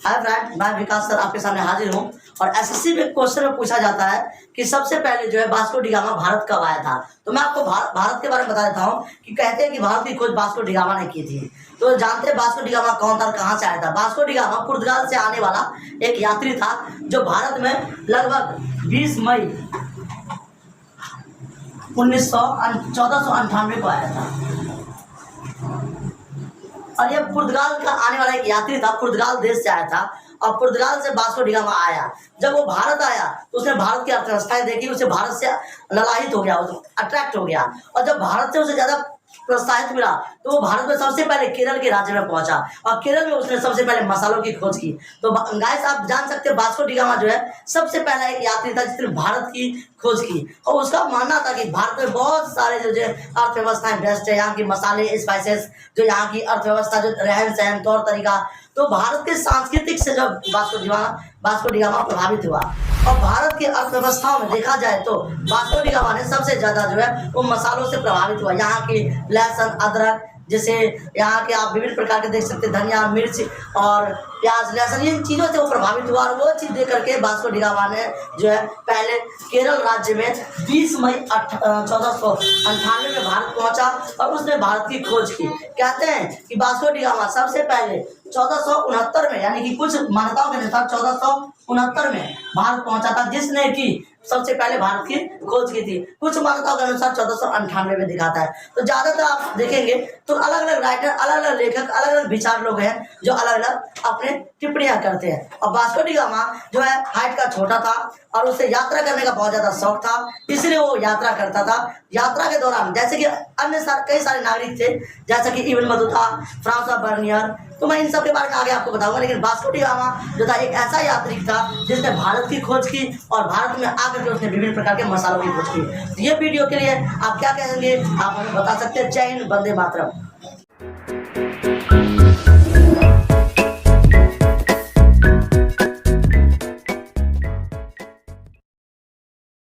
Hi friend, मैं विकास sir आपके सामने हाजिर हूँ। और एसएससी में क्वेश्चन में पूछा जाता है कि सबसे पहले जो है वास्को डी गामा भारत कब आया था। तो मैं आपको भारत के बारे में बता देता हूँ कि कहते हैं कि भारत की खोज वास्को डी गामा ने की थी। तो जानते हैं वास्को डी गामा कौन था, कहाँ से आया था। वास्को डी गामा पुर्तगाल से आने वाला एक यात्री था जो भारत में लगभग 20 मई 1498 को आया था। और ये पुर्तगाल का आने वाला एक यात्री था, पुर्तगाल देश से आया था और पुर्तगाल से वास्को डी गामा आया। जब वो भारत आया तो उसने भारत की अर्थव्यवस्थाएं देखी, उसे भारत से ललाहित हो गया, अट्रैक्ट हो गया। और जब भारत से उसे ज्यादा प्रोत्साहित मिला तो वो भारत में सबसे पहले केरल के राज्य में पहुंचा और केरल में उसने सबसे पहले मसालों की खोज की। तो गाइस आप जान सकते हैं वास्को डी गामा जो है सबसे पहला एक यात्री था जिसने भारत की खोज की। और उसका मानना था कि भारत में बहुत सारे जो अर्थव्यवस्थाएं बेस्ट है, यहाँ की मसाले स्पाइसेस, जो यहाँ की अर्थव्यवस्था, जो रहन सहन तौर तरीका। तो भारत के सांस्कृतिक से जब वास्को डी गामा प्रभावित हुआ और भारत की अर्थव्यवस्थाओं में देखा जाए तो वास्को डी गामा ने सबसे ज्यादा जो है वो मसालों से प्रभावित हुआ। यहाँ की लहसुन, अदरक, जैसे यहाँ के आप विभिन्न प्रकार के देख सकते हैं, धनिया, मिर्च और प्याज, लहसुन, इन चीज़ों से वो प्रभावित हुआ। और वो चीज़ देख करके वास्को डी गामा ने जो है पहले केरल राज्य में 20 मई 1498 में भारत पहुंचा और उसने भारत की खोज की। कहते हैं कि वास्को डी गामा सबसे पहले 1469 में, यानी कि कुछ मान्यताओं के अनुसार 1469 में भारत पहुंचा था, जिसने की सबसे पहले भारत की खोज की थी। कुछ मान्यताओं के अनुसार 1498 में दिखाता है। तो ज्यादातर आप देखेंगे तो अलग अलग राइटर, अलग अलग लेखक, अलग अलग विचार लोग हैं जो अलग अलग अपने टिप्पणियां करते हैं। और वास्को डी गामा जो है हाइट का छोटा था और उसे यात्रा करने का बहुत ज्यादा शौक था, इसलिए वो यात्रा करता था। यात्रा के दौरान जैसे कि अन्य कई सारे नागरिक थे, जैसे कि इब्न बतूता, फ्रांसवा बर्नियर, तो मैं इन सब के बारे में आगे आपको बताऊंगा। लेकिन वास्को डी गामा जो था एक ऐसा यात्री था जिसने भारत की खोज की और भारत में आकर के उसने विभिन्न प्रकार के मसालों की खोज की। तो ये वीडियो के लिए आप क्या कहेंगे, आप हमें बता सकते हैं। जय हिंद, वंदे मातरम।